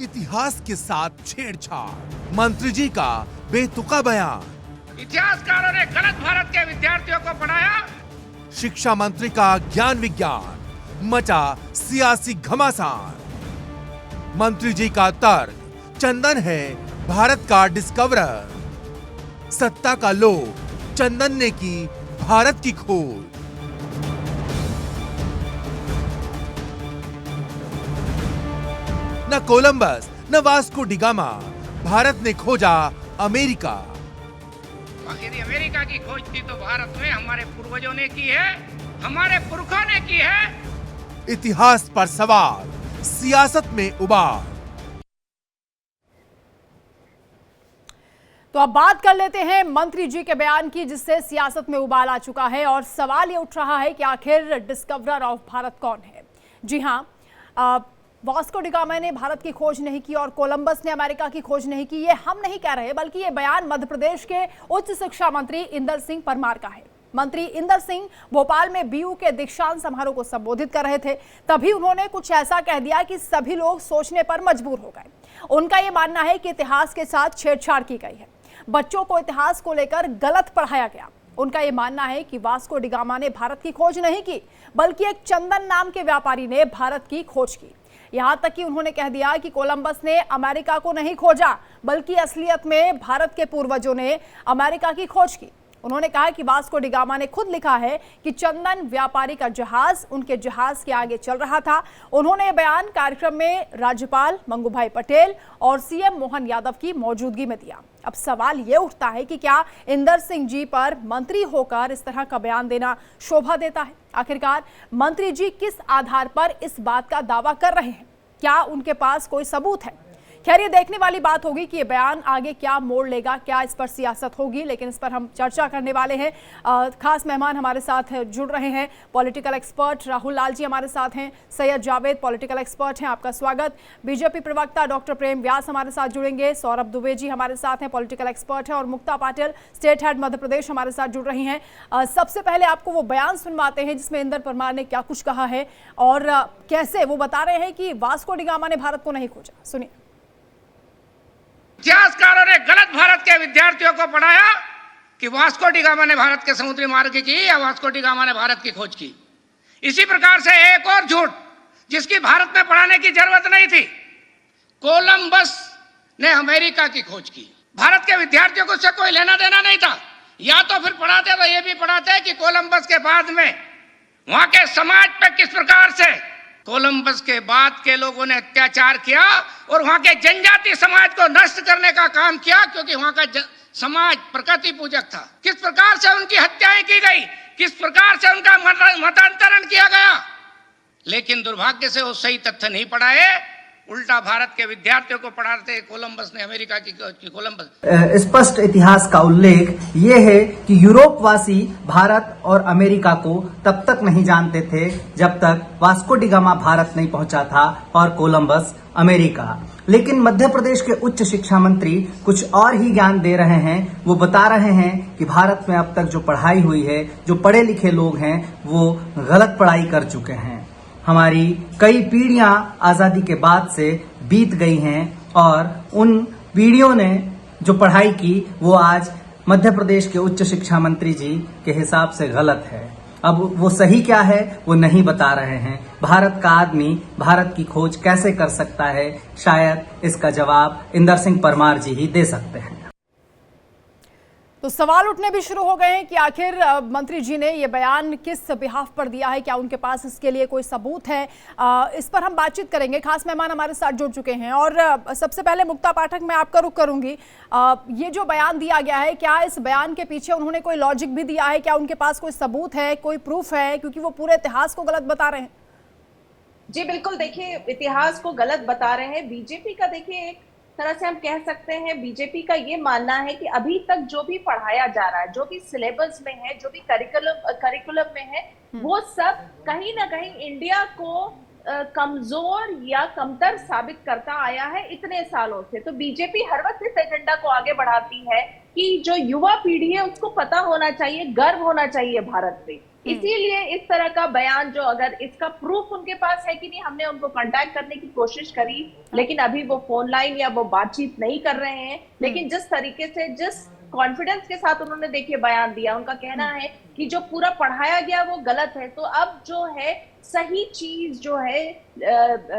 इतिहास के साथ छेड़छाड़, मंत्री जी का बेतुका बयान। इतिहासकारों ने गलत भारत के विद्यार्थियों को पढ़ाया। शिक्षा मंत्री का ज्ञान विज्ञान, मचा सियासी घमासान। मंत्री जी का तर्क, चंदन है भारत का डिस्कवरर। सत्ता का लोभ, चंदन ने की भारत की खोज। न कोलंबस न वास्को डिगामा, भारत ने खोजा अमेरिका। यदि अमेरिका की खोज थी तो भारत में हमारे पूर्वजों ने की है, हमारे पुरखों ने की है। इतिहास पर सवाल, सियासत में उबाल। तो अब बात कर लेते हैं मंत्री जी के बयान की, जिससे सियासत में उबाल आ चुका है और सवाल ये उठ रहा है कि आखिर डिस्कवरर ऑफ भारत कौन है। जी हाँ, वास्को डिगामा ने भारत की खोज नहीं की और कोलंबस ने अमेरिका की खोज नहीं की, ये हम नहीं कह रहे, बल्कि ये बयान मध्य प्रदेश के उच्च शिक्षा मंत्री इंदर सिंह परमार का है। मंत्री इंदर सिंह भोपाल में बीयू के दीक्षांत समारोह को संबोधित कर रहे थे, तभी उन्होंने कुछ ऐसा कह दिया कि सभी लोग सोचने पर मजबूर हो गए। उनका ये मानना है कि इतिहास के साथ छेड़छाड़ की गई है, बच्चों को इतिहास को लेकर गलत पढ़ाया गया। उनका ये मानना है कि वास्को डिगामा ने भारत की खोज नहीं की, बल्कि एक चंदन नाम के व्यापारी ने भारत की खोज की। यहां तक कि उन्होंने कह दिया कि कोलंबस ने अमेरिका को नहीं खोजा, बल्कि असलियत में भारत के पूर्वजों ने अमेरिका की खोज की। उन्होंने कहा कि वास्को डिगामा ने खुद लिखा है कि चंदन व्यापारी का जहाज उनके जहाज के आगे चल रहा था। उन्होंने ये बयान कार्यक्रम में राज्यपाल मंगूभाई पटेल और सीएम मोहन यादव की मौजूदगी में दिया। अब सवाल ये उठता है कि क्या इंदर सिंह जी पर मंत्री होकर इस तरह का बयान देना शोभा देता है? आखिरकार मंत्री जी किस आधार पर इस बात का दावा कर रहे हैं? क्या उनके पास कोई सबूत है? खैर, ये देखने वाली बात होगी कि ये बयान आगे क्या मोड़ लेगा, क्या इस पर सियासत होगी, लेकिन इस पर हम चर्चा करने वाले हैं। खास मेहमान हमारे साथ जुड़ रहे हैं, पॉलिटिकल एक्सपर्ट राहुल लाल जी हमारे साथ हैं, सैयद जावेद पॉलिटिकल एक्सपर्ट हैं, आपका स्वागत। बीजेपी प्रवक्ता डॉक्टर प्रेम व्यास हमारे साथ जुड़ेंगे, सौरभ दुबे जी हमारे साथ हैं, पॉलिटिकल एक्सपर्ट हैं, और मुक्ता पाटिल स्टेट हेड मध्य प्रदेश हमारे साथ जुड़ रही हैं। सबसे पहले आपको वो बयान सुनवाते हैं जिसमें इंदर परमार ने क्या कुछ कहा है और कैसे वो बता रहे हैं कि वास्को डिगामा ने भारत को नहीं खोजा। सुनिए। इतिहासकारों ने गलत भारत के विद्यार्थियों को पढ़ाया कि वास्को डिगामा ने भारत के समुद्री मार्ग की या वास्को डिगामा ने भारत की खोज की। इसी प्रकार से एक और झूठ जिसकी भारत में पढ़ाने की जरूरत नहीं थी, कोलंबस ने अमेरिका की खोज की। भारत के विद्यार्थियों को उससे कोई लेना देना नहीं था। या तो फिर पढ़ाते तो ये भी पढ़ाते कि कोलंबस के बाद में वहां के समाज पे किस प्रकार से कोलंबस के बाद के लोगों ने अत्याचार किया और वहां के जनजाति समाज को नष्ट करने का काम किया, क्योंकि वहां का समाज प्रकृति पूजक था। किस प्रकार से उनकी हत्याएं की गई, किस प्रकार से उनका मतांतरण किया गया, लेकिन दुर्भाग्य से वो सही तथ्य नहीं पढ़ाए, उल्टा भारत के विद्यार्थियों को पढ़ाते कोलंबस ने अमेरिका की कोलंबस। स्पष्ट इतिहास का उल्लेख ये है कि यूरोपवासी भारत और अमेरिका को तब तक नहीं जानते थे जब तक वास्को डिगामा भारत नहीं पहुंचा था और कोलंबस अमेरिका। लेकिन मध्य प्रदेश के उच्च शिक्षा मंत्री कुछ और ही ज्ञान दे रहे हैं। वो बता रहे हैं कि भारत में अब तक जो पढ़ाई हुई है, जो पढ़े लिखे लोग हैं, वो गलत पढ़ाई कर चुके हैं। हमारी कई पीढ़ियां आजादी के बाद से बीत गई हैं और उन पीढ़ियों ने जो पढ़ाई की वो आज मध्य प्रदेश के उच्च शिक्षा मंत्री जी के हिसाब से गलत है। अब वो सही क्या है वो नहीं बता रहे हैं। भारत का आदमी भारत की खोज कैसे कर सकता है, शायद इसका जवाब इंदर सिंह परमार जी ही दे सकते हैं। तो सवाल उठने भी शुरू हो गए हैं कि आखिर मंत्री जी ने ये बयान किस बिहाफ पर दिया है, क्या उनके पास इसके लिए कोई सबूत है? इस पर हम बातचीत करेंगे। खास मेहमान हमारे साथ जुड़ चुके हैं और सबसे पहले मुक्ता पाठक मैं आपका रुख करूंगी। ये जो बयान दिया गया है, क्या इस बयान के पीछे उन्होंने कोई लॉजिक भी दिया है? क्या उनके पास कोई सबूत है, कोई प्रूफ है? क्योंकि वो पूरे इतिहास को गलत बता रहे हैं। जी बिल्कुल, देखिए इतिहास को गलत बता रहे हैं। बीजेपी का देखिए एक तरह से हम कह सकते हैं, बीजेपी का ये मानना है कि अभी तक जो भी पढ़ाया जा रहा है, जो भी सिलेबस में है, जो भी करिकुलम में है, वो सब कहीं ना कहीं इंडिया को कमजोर या कमतर साबित करता आया है इतने सालों से। तो बीजेपी हर वक्त इस एजेंडा को आगे बढ़ाती है कि जो युवा पीढ़ी है उसको पता होना चाहिए, गर्व होना चाहिए भारत पे। इसीलिए इस तरह का बयान, जो अगर इसका प्रूफ उनके पास है कि नहीं, हमने उनको कांटेक्ट करने की कोशिश करी लेकिन अभी वो फोन लाइन या वो बातचीत नहीं कर रहे हैं। लेकिन जिस तरीके से, जिस कॉन्फिडेंस के साथ उन्होंने देखिए बयान दिया, उनका कहना है कि जो पूरा पढ़ाया गया वो गलत है। तो अब जो है सही चीज जो है,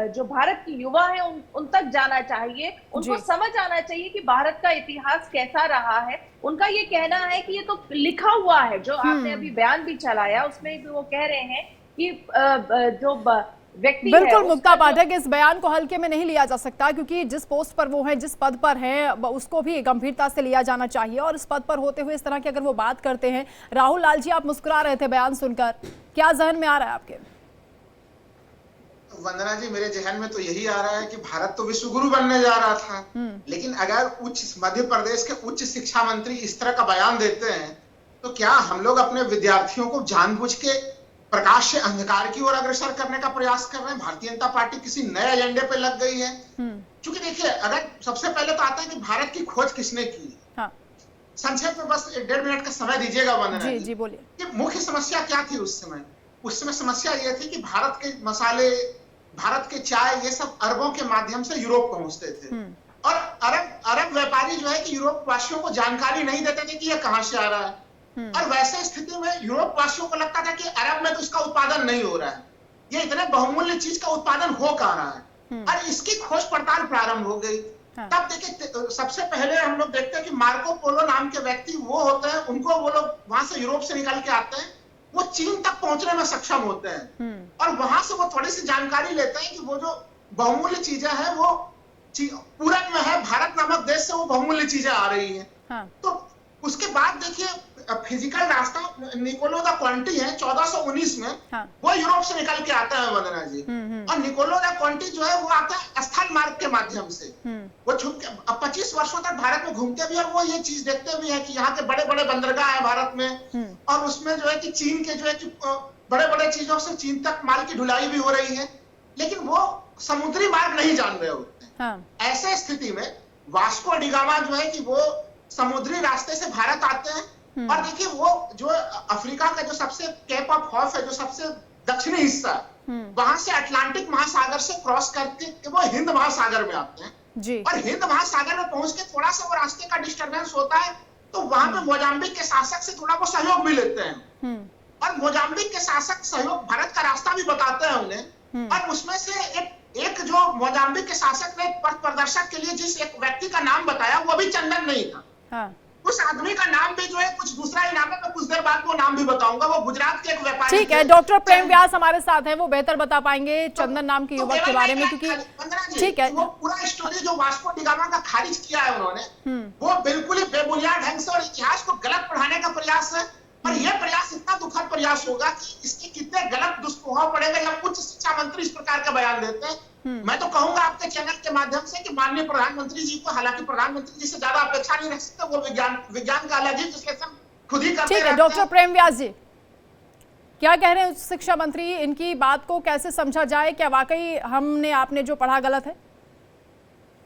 जो भारत की युवा है उन तक जाना चाहिए, उनको समझ आना चाहिए कि भारत का इतिहास कैसा रहा है। उनका ये कहना है कि ये तो लिखा हुआ है, जो आपने अभी बयान भी चलाया उसमें भी वो कह रहे हैं कि जो व्यक्ति बिल्कुल मुक्ता पाठक, इस बयान को हल्के में नहीं लिया जा सकता, क्योंकि जिस पोस्ट पर वो है, जिस पद पर है, उसको भी गंभीरता से लिया जाना चाहिए। और इस पद पर होते हुए इस तरह की अगर वो बात करते हैं। राहुल लाल जी, आप मुस्कुरा रहे थे बयान सुनकर, क्या जहन में आ रहा है आपके? वंदना जी, मेरे जहन में तो यही आ रहा है कि भारत तो विश्व गुरु बनने जा रहा था, लेकिन अगर मध्य प्रदेश के उच्च शिक्षा मंत्री इस तरह का बयान देते हैं तो क्या हम लोग अपने विद्यार्थियों को जानबूझ के प्रकाश से अंधकार की ओर अग्रसर करने का प्रयास कर रहे हैं? भारतीय जनता पार्टी किसी नए एजेंडे पे लग गई है। क्योंकि देखिए, अगर सबसे पहले तो आता है कि भारत की खोज किसने की। हाँ। संक्षेप में बस 1.5 मिनट का समय दीजिएगा वंदना जी, बोलिए कि मुख्य समस्या क्या थी उस समय। उस समय समस्या यह थी कि भारत के मसाले, भारत के चाय, ये सब अरबों के माध्यम से यूरोप पहुंचते थे। और अरब व्यापारी जो है कि यूरोप वासियों को जानकारी नहीं देते थे कि ये कहां से आ रहा है। और वैसे स्थिति में यूरोप वासियों को लगता था कि अरब में तो इसका उत्पादन नहीं हो रहा है, ये इतने बहुमूल्य चीज का उत्पादन हो कहां रहा है। और इसकी खोज पड़ताल प्रारंभ हो गई। तब देखिए, सबसे पहले हम लोग देखते हैं कि मार्को पोलो नाम के व्यक्ति वो होते हैं, उनको वो लोग वहां से यूरोप से निकल के आते हैं, वो चीन तक पहुंचने में सक्षम होते हैं। और वहां से वो थोड़ी सी जानकारी लेते हैं कि वो जो बहुमूल्य चीजें हैं वो पूरब में है, भारत नामक देश से वो बहुमूल्य चीजें आ रही हैं। तो उसके बाद देखिए, फिजिकल रास्ता निकोलो दा क्वांटी है 1419 में, वो यूरोप से निकल के आता है वंदना जी। और निकोलो दा क्वांटी जो है वो आता है स्थल मार्ग के माध्यम से। वो छुप के 25 वर्षों तक भारत में घूमते भी, और वो ये चीज देखते भी है कि यहाँ के बड़े बड़े बंदरगाह है भारत में, और उसमें जो है कि चीन के जो है कि बड़े बड़े चीजों से चीन तक माल की ढुलाई भी हो रही है, लेकिन वो समुद्री मार्ग नहीं जान रहे होते। ऐसे स्थिति में वास्को डी गामा जो है कि वो समुद्री रास्ते से भारत आते हैं। और देखिए, वो जो अफ्रीका का जो सबसे केप ऑफ हॉर्न है, जो सबसे दक्षिणी हिस्सा, वहां से अटलांटिक महासागर से क्रॉस करके वो हिंद महासागर में आते हैं। और हिंद महासागर में पहुंच के थोड़ा सा वो रास्ते का डिस्टर्बेंस होता है, तो वहां पे मोजाम्बिक के शासक से थोड़ा वो सहयोग भी लेते हैं। और मोजाम्बिक के शासक सहयोग, भारत का रास्ता भी बताते हैं उन्हें। और उसमें से एक जो मोजाम्बिक के शासक ने पथ प्रदर्शक के लिए जिस एक व्यक्ति का नाम बताया, वो भी चंदन नहीं था। उस आदमी का नाम भी जो है कुछ दूसरा ही नाम है, मैं कुछ देर बाद वो नाम भी बताऊंगा। वो गुजरात के एक व्यापारी। ठीक है, डॉक्टर प्रेम व्यास हमारे साथ हैं, वो बेहतर बता पाएंगे चंदन नाम के युवक के बारे में, क्योंकि ठीक है, वो पूरा स्टोरी जो वास्को डी गामा का खारिज किया है उन्होंने, वो बिल्कुल ही बेबुनियाद ढंग से और इतिहास को गलत पढ़ाने का प्रयास है। और यह प्रयास इतना दुखद प्रयास होगा कि इसके कितने गलत दुष्प्रभाव पड़ेगा जब उच्च शिक्षा मंत्री इस प्रकार का बयान देते हैं। मैं तो कहूंगा आपके चैनल के माध्यम से कि माननीय प्रधानमंत्री जी को, हालांकि प्रधानमंत्री जी से ज्यादा अपेक्षा नहीं रख सकते, वो विज्ञान का अलग ही विश्लेषण खुद ही करते हैं। ठीक है, डॉक्टर प्रेम व्यास जी क्या कह रहे हैं उच्च शिक्षा मंत्री, इनकी बात को कैसे समझा जाए? क्या वाकई हमने आपने जो पढ़ा गलत है?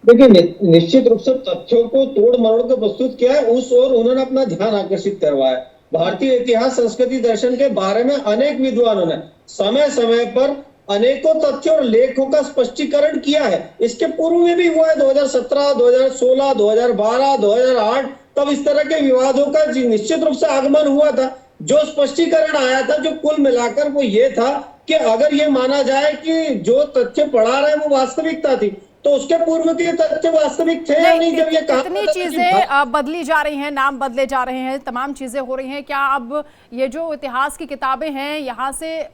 देखिए, निश्चित रूप से तथ्यों को तोड़ मरोड़ कर प्रस्तुत किया है, उस ओर उन्होंने अपना ध्यान आकर्षित करवाया। भारतीय इतिहास, संस्कृति, दर्शन के बारे में अनेक विद्वानों ने समय समय पर अनेकों तथ्यों और लेखों का स्पष्टीकरण किया है। इसके पूर्व में भी हुआ है, 2017, 2016, 2012, 2008, तब इस तरह के विवादों का निश्चित रूप से आगमन हुआ था। जो स्पष्टीकरण आया था, जो कुल मिलाकर वो ये था कि अगर ये माना जाए कि जो तथ्य पढ़ा रहे हैं वो वास्तविकता थी, तो उसके पूर्व के तथ्य वास्तविक थे या नहीं? जब ये कितनी चीजें बदली जा रही हैं, नाम बदले जा रहे हैं, तमाम चीजें हो रही हैं, क्या अब ये जो इतिहास की किताबें हैं, यहाँ से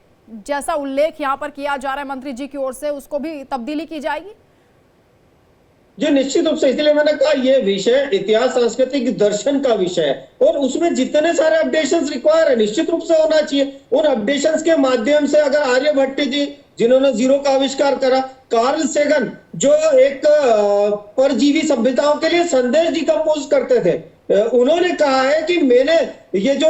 जैसा उल्लेख यहाँ पर किया जा रहा है मंत्री जी की ओर से, उसको भी तब्दीली की जाएगी? जी निश्चित रूप से, इसलिए मैंने कहा ये विषय इतिहास, सांस्कृतिक, दर्शन का विषय है और उसमें जितने सारे अपडेशंस रिक्वायर है निश्चित रूप से होना चाहिए। उन अपडेशंस के माध्यम से अगर आर्यभट्ट जी जिन्होंने जीरो का आविष्कार करा, कार्ल सेगन जो एक परजीवी सभ्यताओं के लिए संदेश डिकम्पोज करते थे, उन्होंने कहा है कि मैंने ये जो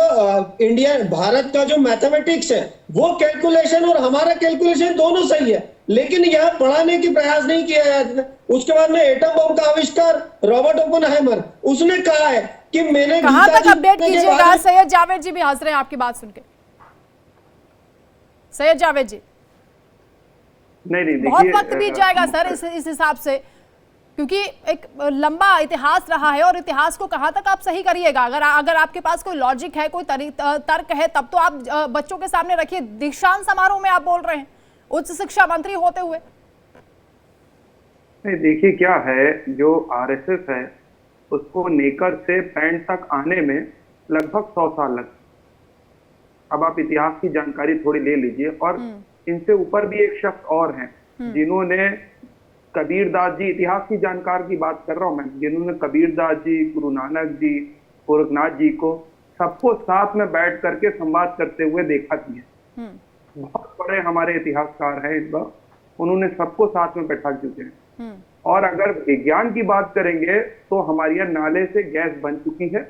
इंडिया भारत का जो मैथमेटिक्स है वो कैलकुलेशन और हमारा कैलकुलेशन दोनों सही है, लेकिन यहाँ पढ़ाने की प्रयास नहीं किया जाता। उसके बाद में एटम बम का आविष्कार रॉबर्ट ओपेनहाइमर, उसने कहा है कि मैंने कहां तक अपडेट कीजिएगा। सैयद जावेद जी भी हंस रहे हैं आपकी बात सुन के। सैयद जावेद जी, नहीं बहुत वक्त बीत जाएगा सर इस हिसाब से, क्योंकि एक लंबा इतिहास रहा है और इतिहास को कहां तक आप सही करिएगा। अगर आपके पास कोई लॉजिक है, कोई तर्क है, तब तो आप बच्चों के सामने रखिए। दीक्षांत समारोह में आप बोल रहे हैं उच्च शिक्षा मंत्री होते हुए। नहीं, देखिए क्या है, जो आरएसएस है उसको नेकर से पैंट तक आने में लगभग 100 साल लगे। अब आप इतिहास की जानकारी थोड़ी ले लीजिए। और इनसे ऊपर भी एक शख्स और हैं जिन्होंने कबीरदास जी, इतिहास की जानकार की बात कर रहा हूं मैं, जिन्होंने कबीरदास जी, गुरु नानक जी, गोरखनाथ जी को सबको साथ में बैठ करके संवाद करते हुए देखा भी है। बहुत बड़े हमारे इतिहासकार हैं इस बार, उन्होंने सबको साथ में बैठा चुके हैं। और अगर विज्ञान की बात करेंगे तो हमारे यहाँ नाले से गैस बन चुकी है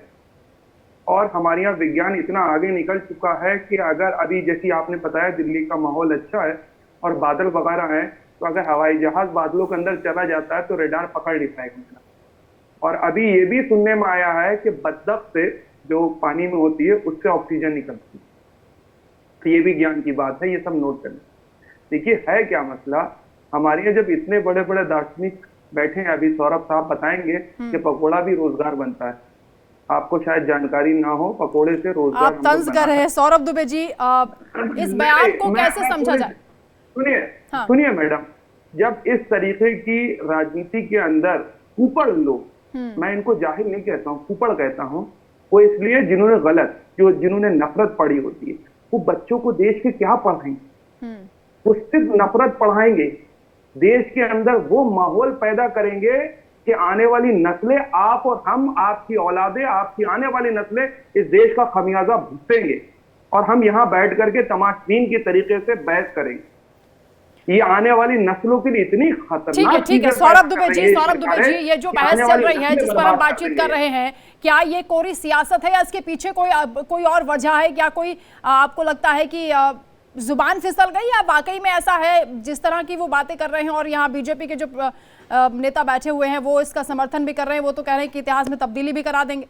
और हमारे यहाँ विज्ञान इतना आगे निकल चुका है कि अगर अभी जैसी आपने बताया दिल्ली का माहौल अच्छा है और बादल वगैरह है, तो अगर हवाई जहाज बादलों के अंदर चला जाता है तो रेडार पकड़ लेता है। और अभी ये भी सुनने में आया है कि बत्तख से जो पानी में होती है उससे ऑक्सीजन निकलती है। तो ये भी ज्ञान की बात है, ये सब नोट करना। देखिए है क्या मसला, हमारे यहाँ जब इतने बड़े बड़े दार्शनिक बैठे हैं, अभी सौरभ साहब बताएंगे कि पकोड़ा भी रोजगार बनता है। आपको शायद जानकारी ना हो, पकोड़े से रोजगार आप तंज कर रहे हैं सौरभ दुबे जी। इस बयान को कैसे समझा जाए? सुनिए मैडम, जब इस तरीके की राजनीति के अंदर कुपड़ लोग, मैं इनको जाहिल नहीं कहता हूँ, कुपड़ कहता हूँ, वो इसलिए जिन्होंने गलत, जिन्होंने नफरत पढ़ी होती है, वो बच्चों को देश के क्या पढ़ाएंगे? वो सिर्फ नफरत पढ़ाएंगे। देश के अंदर वो माहौल पैदा करेंगे कि आने वाली नस्लें, आप और हम, आपकी औलादे, आपकी आने वाली नस्लें इस देश का खमियाजा भुगतेंगे और हम यहाँ बैठ करके तमाशबीन के तरीके से बहस करेंगे। ये आने वाली नस्लों के लिए इतनी खतरनाक। ठीक है सौरभ दुबे जी, ये जो बहस चल रही है जिस पर हम बातचीत कर रहे हैं, क्या ये कोरी सियासत है या इसके पीछे कोई और वजह है? क्या कोई आपको लगता है कि जुबान फिसल गई या वाकई में ऐसा है जिस तरह की वो बातें कर रहे हैं और यहाँ बीजेपी के जो नेता बैठे हुए हैं वो इसका समर्थन भी कर रहे हैं, वो तो कह रहे हैं कि इतिहास में तब्दीली भी करा देंगे?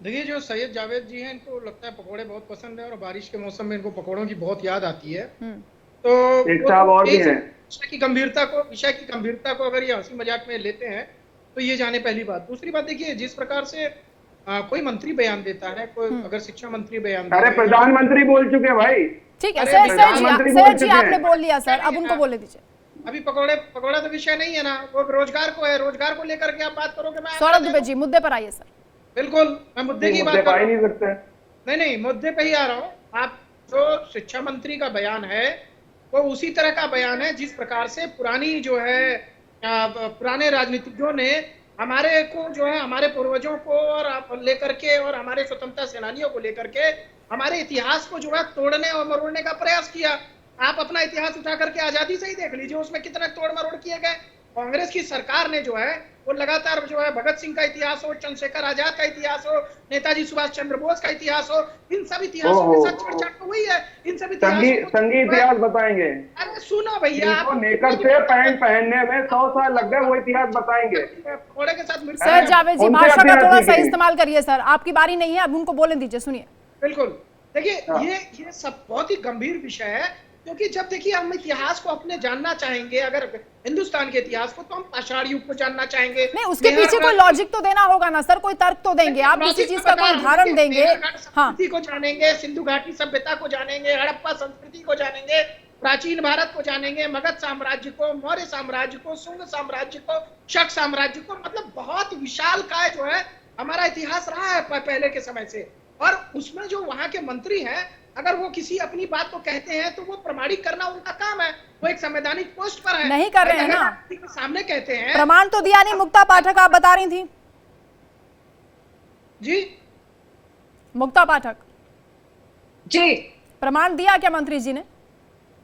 देखिए, जो सैयद जावेद जी हैं, इनको लगता है पकोड़े बहुत पसंद है और बारिश के मौसम में इनको पकोड़ों की बहुत याद आती है। तो एक साहब और भी हैं। विषय की गंभीरता को अगर ये हंसी मजाक में लेते हैं तो ये जाने पहली बात। दूसरी बात, देखिए जिस प्रकार से कोई मंत्री बयान देता है, कोई अगर शिक्षा मंत्री बयान देता है, अरे प्रधानमंत्री बोल चुके भाई। ठीक है सैयद जी आपने बोल लिया सर, अब उनको बोले दीजिए। अभी पकौड़ा तो विषय नहीं है ना, वो रोजगार को है, रोजगार को लेकर के आप बात करोगे। मैं सौरभ दुबे जी मुद्दे पर आइए सर। बिल्कुल, मैं मुद्दे की बात कर रहा हूं। नहीं, मुद्दे पे ही आ रहा हूँ। आप जो शिक्षा मंत्री का बयान है वो उसी तरह का बयान है जिस प्रकार से पुरानी जो है पुराने राजनीतिज्ञों ने हमारे को जो है, हमारे पूर्वजों को और लेकर के और हमारे स्वतंत्रता सेनानियों को लेकर के हमारे इतिहास को जो है तोड़ने और मरोड़ने का प्रयास किया। आप अपना इतिहास उठा करके आजादी से ही देख लीजिए, उसमें कितने तोड़ मरोड़ किए गए। कांग्रेस की सरकार ने जो है वो लगातार जो है भगत सिंह का इतिहास हो, चंद्रशेखर आजाद का इतिहास हो, नेताजी सुभाष चंद्र बोस का इतिहास हो, इन सब इतिहासों के साथ छेड़छाड़ तो हुई है। इन सब संघीय इतिहास बताएंगे। अरे सुनो भैया, आप नेकर से पैंट पहनने में 100 साल लग गए, वो इतिहास बताएंगे। घोड़े के साथ सर जावेद जी भाषा का थोड़ा सही इस्तेमाल करिए सर, आपकी बारी नहीं है, अब उनको बोलने दीजिए। सुनिए। बिल्कुल, देखिए ये सब बहुत ही गंभीर विषय है, क्योंकि जब देखिए हम इतिहास को अपने जानना चाहेंगे, अगर हिंदुस्तान के इतिहास को, तो हम पाषाण युग को जानना चाहेंगे। नहीं, उसके पीछे कोई लॉजिक तो देना होगा ना सर, कोई तर्क तो देंगे आप, किसी चीज का कोई उदाहरण देंगे। संस्कृति को जानेंगे, सिंधु घाटी सभ्यता को जानेंगे, हड़प्पा संस्कृति को जानेंगे, प्राचीन भारत को जानेंगे, मगध साम्राज्य को, मौर्य साम्राज्य को, शुंग साम्राज्य को, शक साम्राज्य को। मतलब बहुत विशाल काय जो है हमारा इतिहास रहा है पहले के समय से। और उसमें जो वहां के मंत्री हैं, अगर वो किसी अपनी बात को कहते हैं तो वो प्रमाणित करना उनका काम है, वो एक संवैधानिक पोस्ट पर है। नहीं कर रहे हैं ना, सामने कहते हैं। प्रमाण तो दिया नहीं। मुक्ता पाठक आप बता रही थी जी, मुक्ता पाठक जी प्रमाण दिया क्या मंत्री जी ने?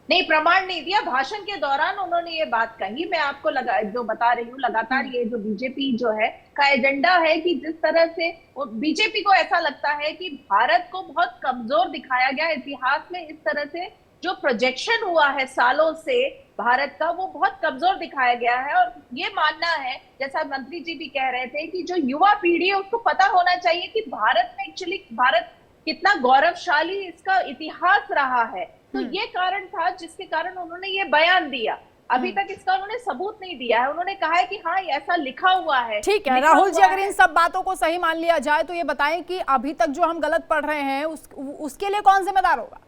नहीं, प्रमाण नहीं दिया। भाषण के दौरान उन्होंने ये बात कही। मैं आपको जो बता रही हूँ, लगातार ये जो बीजेपी जो है का एजेंडा है कि जिस तरह से बीजेपी को ऐसा लगता है कि भारत को बहुत कमजोर दिखाया गया इतिहास में, इस तरह से जो प्रोजेक्शन हुआ है सालों से भारत का, वो बहुत कमजोर दिखाया गया है। और ये मानना है, जैसा मंत्री जी भी कह रहे थे, कि जो युवा पीढ़ी है उसको पता होना चाहिए कि भारत में एक्चुअली भारत कितना गौरवशाली इसका इतिहास रहा है। तो ये कारण था जिसके कारण उन्होंने ये बयान दिया। अभी तक इसका उन्होंने सबूत नहीं दिया है। उन्होंने कहा है कि हाँ ऐसा लिखा हुआ है। ठीक है राहुल जी, अगर इन सब बातों को सही मान लिया जाए तो ये बताएं कि अभी तक जो हम गलत पढ़ रहे हैं उसके लिए कौन जिम्मेदार होगा?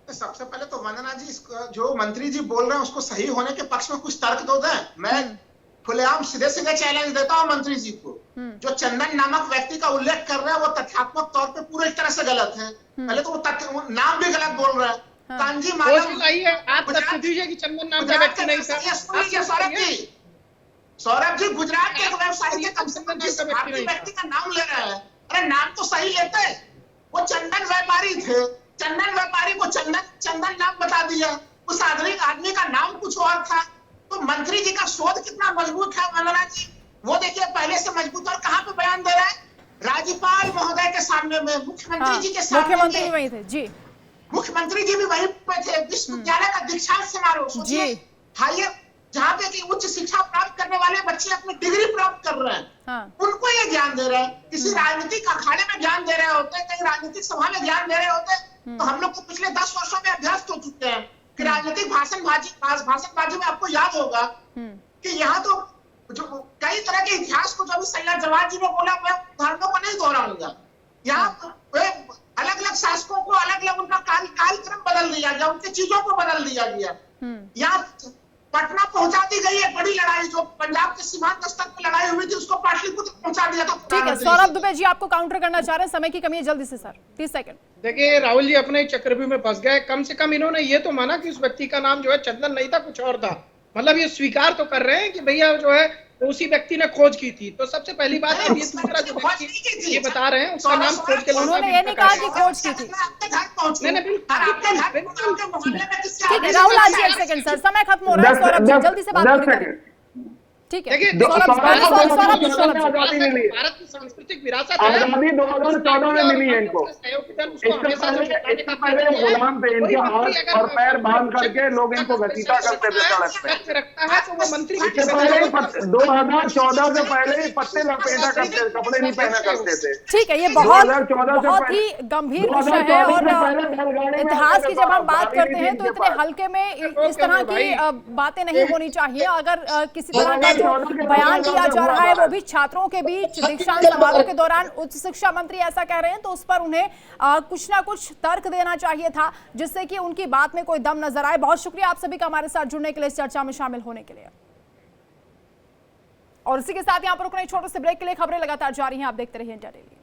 सबसे पहले तो वंदना जी, जो मंत्री जी बोल रहे हैं उसको सही होने के पक्ष में कुछ तर्क तो दें। मैं खुलेआम सीधे सीधे चैलेंज देता हूं मंत्री जी को। जो चंदन नामक व्यक्ति का उल्लेख कर रहे हैं वो तथ्यात्मक तौर पे पूरी तरह से गलत है। पहले तो वो नाम भी गलत बोल रहे हैं। कांजी मालम आप तथ्य दीजिए कि चंदन नाम का व्यक्ति नहीं था। सौरभ जी, गुजरात के एक वेबसाइट के कम से कम जिस भारतीय व्यक्ति का नाम ले रहे हैं, अरे नाम तो सही लेते। वो चंदन व्यापारी थे, चंदन व्यापारी को चंदन नाम बता दिया। उस आदमी का नाम कुछ और था। तो मंत्री जी का शोध कितना मजबूत है वंदना जी, वो देखिए पहले से मजबूत। और कहाँ पे बयान दे रहा है? राज्यपाल महोदय के सामने में, मुख्यमंत्री जी के सामने। मुख्यमंत्री वही थे जी, मुख्यमंत्री जी भी वहीं पे थे। विश्वविद्यालय का दीक्षांत समारोह सोचिए, हायर जहाँ पे कि उच्च शिक्षा प्राप्त करने वाले बच्चे अपनी डिग्री प्राप्त कर रहे हैं, उनको ये ज्ञान दे रहे हैं। किसी राजनीतिक अखाड़े में ज्ञान दे रहे होते, कहीं राजनीतिक सभा में ज्ञान दे रहे होते, तो हम लोग को पिछले 10 वर्षों में अभ्यस्त हो चुके हैं कि राजनीतिक भाषणबाजी में आपको याद होगा कि यहाँ तो जो कई तरह के इतिहास को जो सैयद जवाहर जी ने बोला, मैं उदाहरणों को नहीं दोहराऊंगा। यहाँ अलग अलग शासकों को अलग अलग उनका कार्यक्रम बदल दिया गया, उनकी चीजों को बदल दिया गया। यहाँ पटना पहुंचा दी गई है बड़ी लड़ाई, जो पंजाब के सीमांत स्तर पर लड़ाई हुई थी उसको पाटलिपुत्र पहुंचा दिया था। ठीक है, सौरभ दुबे जी आपको काउंटर करना चाह रहे हैं, समय की कमी है, जल्दी से सर 30 सेकंड। देखिए राहुल जी अपने चक्रव्यूह में फंस गए। कम से कम इन्होंने ये तो माना कि उस व्यक्ति का नाम जो है चंदन नहीं था, कुछ और था। मतलब ये स्वीकार तो कर रहे हैं कि भैया जो है उसी व्यक्ति ने खोज की थी। तो सबसे पहली बात है, दूसरा जो व्यक्ति ये बता रहे हैं उसका नाम खोज के, उन्होंने ये नहीं कहा कि खोज की थी। ठीक है राहुल आज एक सेकंड सर, समय खत्म हो रहा है। सौरभ जी जल्दी से बात करें। ठीक है, भारत की सांस्कृतिक विरासत है, आजादी 2014 में मिली है इनको। इससे पहले गुलाम थे, इनके हाथ और पैर बांध करके लोग इनको घसीटा करते थे सड़क पे। रखता है तो वो मंत्री 2014 से पहले ही पत्ते लपेटा करते थे, कपड़े नहीं पहना करते थे। ठीक है, ये बहुत ही गंभीर विषय है और इतिहास की जब हम बात करते हैं तो इतने हल्के में इस तरह की बातें नहीं होनी चाहिए। अगर किसी तरह का जो बयान दिया जा रहा है वो भी छात्रों के बीच दीक्षांत समारोह के दौरान, उच्च शिक्षा मंत्री ऐसा कह रहे हैं, तो उस पर उन्हें कुछ ना कुछ तर्क देना चाहिए था जिससे कि उनकी बात में कोई दम नजर आए। बहुत शुक्रिया आप सभी का हमारे साथ जुड़ने के लिए, इस चर्चा में शामिल होने के लिए। और इसी के साथ यहाँ पर रुकने छोटे से ब्रेक के लिए खबरें लगातार जारी हैं, आप देखते रहिए इंडिया डेली।